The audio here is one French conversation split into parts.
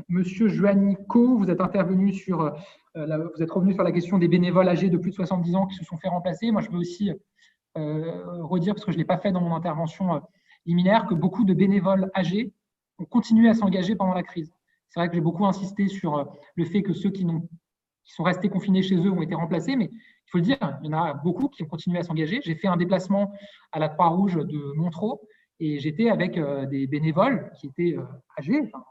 Monsieur Joannico, vous êtes intervenu sur, vous êtes revenu sur la question des bénévoles âgés de plus de 70 ans qui se sont fait remplacer. Moi, je veux aussi redire, parce que je ne l'ai pas fait dans mon intervention liminaire, que beaucoup de bénévoles âgés ont continué à s'engager pendant la crise. C'est vrai que j'ai beaucoup insisté sur le fait que ceux qui sont restés confinés chez eux ont été remplacés, mais il faut le dire, il y en a beaucoup qui ont continué à s'engager. J'ai fait un déplacement à la Croix-Rouge de Montereau et j'étais avec des bénévoles qui étaient âgés, enfin,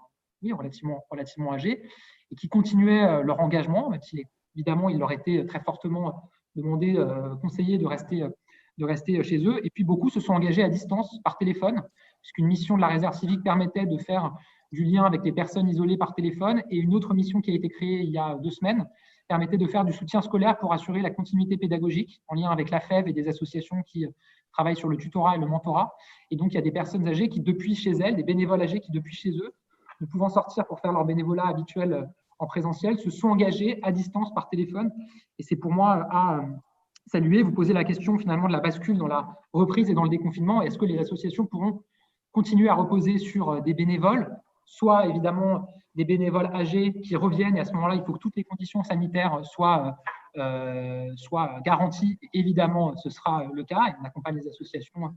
oui, relativement âgés, et qui continuaient leur engagement, même si évidemment il leur était très fortement demandé, conseillé de rester chez eux. Et puis beaucoup se sont engagés à distance par téléphone, puisqu'une mission de la réserve civique permettait de faire du lien avec les personnes isolées par téléphone, et une autre mission qui a été créée il y a 2 semaines permettait de faire du soutien scolaire pour assurer la continuité pédagogique en lien avec la FEV et des associations qui travaillent sur le tutorat et le mentorat. Et donc, il y a des personnes âgées qui, depuis chez elles, des bénévoles âgés qui, depuis chez eux, ne pouvant sortir pour faire leur bénévolat habituel en présentiel, se sont engagés à distance par téléphone. Et c'est pour moi à saluer. Vous posez la question finalement de la bascule dans la reprise et dans le déconfinement. Est-ce que les associations pourront continuer à reposer sur des bénévoles, soit évidemment des bénévoles âgés qui reviennent, et à ce moment-là, il faut que toutes les conditions sanitaires soient garanties. Évidemment, ce sera le cas, et on accompagne les associations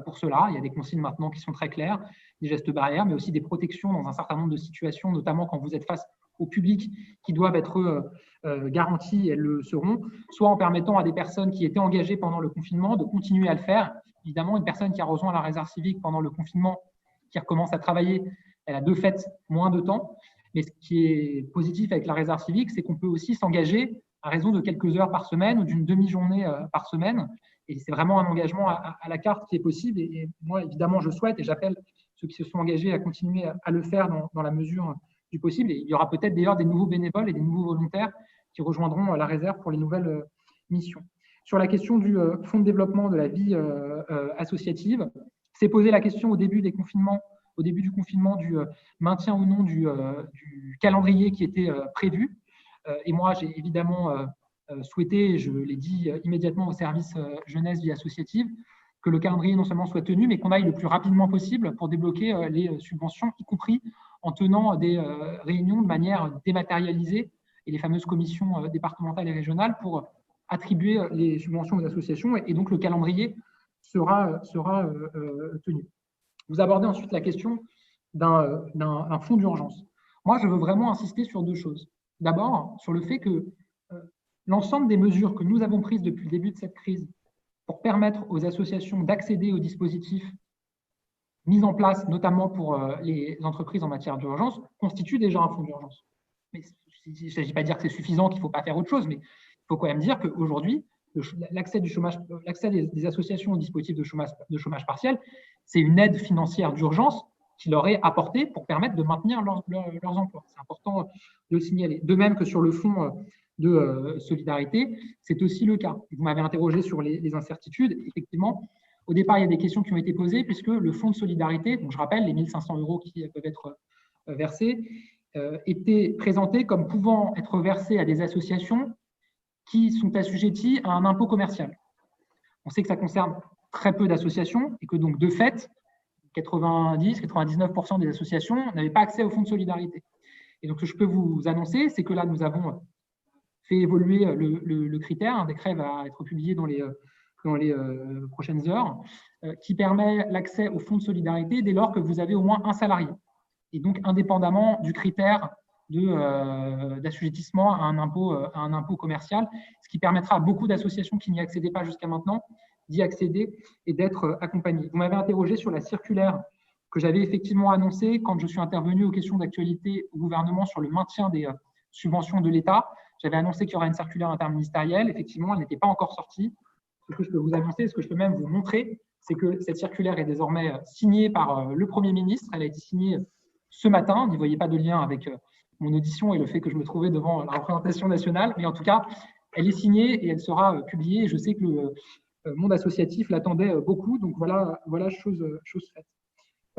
pour cela. Il y a des consignes maintenant qui sont très claires, des gestes barrières, mais aussi des protections dans un certain nombre de situations, notamment quand vous êtes face au public, qui doivent être garanties, elles le seront, soit en permettant à des personnes qui étaient engagées pendant le confinement de continuer à le faire. Évidemment, une personne qui a rejoint la réserve civique pendant le confinement, qui recommence à travailler, elle a de fait moins de temps. Mais ce qui est positif avec la réserve civique, c'est qu'on peut aussi s'engager à raison de quelques heures par semaine ou d'une demi-journée par semaine. Et c'est vraiment un engagement à la carte qui est possible. Et moi, évidemment, je souhaite et j'appelle ceux qui se sont engagés à continuer à le faire dans la mesure du possible. Et il y aura peut-être d'ailleurs des nouveaux bénévoles et des nouveaux volontaires qui rejoindront la réserve pour les nouvelles missions. Sur la question du fonds de développement de la vie associative, c'est posé la question au début du confinement du maintien ou non du calendrier qui était prévu. Et moi, j'ai évidemment souhaité, je l'ai dit immédiatement au service jeunesse vie associative, que le calendrier non seulement soit tenu, mais qu'on aille le plus rapidement possible pour débloquer les subventions, y compris en tenant des réunions de manière dématérialisée et les fameuses commissions départementales et régionales pour attribuer les subventions aux associations. Et donc, le calendrier sera tenu. Vous abordez ensuite la question d'un fonds d'urgence. Moi, je veux vraiment insister sur 2 choses. D'abord, sur le fait que l'ensemble des mesures que nous avons prises depuis le début de cette crise pour permettre aux associations d'accéder aux dispositifs mis en place, notamment pour les entreprises en matière d'urgence, constituent déjà un fonds d'urgence. Mais il ne s'agit pas de dire que c'est suffisant, qu'il ne faut pas faire autre chose, mais il faut quand même dire qu'aujourd'hui, l'accès des associations aux dispositifs de chômage partiel, c'est une aide financière d'urgence qui leur est apportée pour permettre de maintenir leurs emplois. C'est important de le signaler. De même que sur le fonds de solidarité, c'est aussi le cas. Vous m'avez interrogé sur les incertitudes. Effectivement, au départ, il y a des questions qui ont été posées puisque le fonds de solidarité, donc je rappelle les 1 500 € qui peuvent être versés, était présenté comme pouvant être versés à des associations qui sont assujettis à un impôt commercial. On sait que ça concerne très peu d'associations et que donc, de fait, 99% des associations n'avaient pas accès au fonds de solidarité. Et donc, ce que je peux vous annoncer, c'est que là, nous avons fait évoluer le critère. Un décret va être publié dans les prochaines heures, qui permet l'accès au fonds de solidarité dès lors que vous avez au moins un salarié. Et donc, indépendamment du critère d'assujettissement à un impôt commercial, ce qui permettra à beaucoup d'associations qui n'y accédaient pas jusqu'à maintenant d'y accéder et d'être accompagnées. Vous m'avez interrogé sur la circulaire que j'avais effectivement annoncée quand je suis intervenu aux questions d'actualité au gouvernement sur le maintien des subventions de l'État. J'avais annoncé qu'il y aurait une circulaire interministérielle. Effectivement, elle n'était pas encore sortie. Ce que je peux vous annoncer, ce que je peux même vous montrer, c'est que cette circulaire est désormais signée par le Premier ministre. Elle a été signée ce matin. N'y voyez pas de lien avec mon audition et le fait que je me trouvais devant la représentation nationale, mais en tout cas, elle est signée et elle sera publiée. Je sais que le monde associatif l'attendait beaucoup, donc voilà chose faite.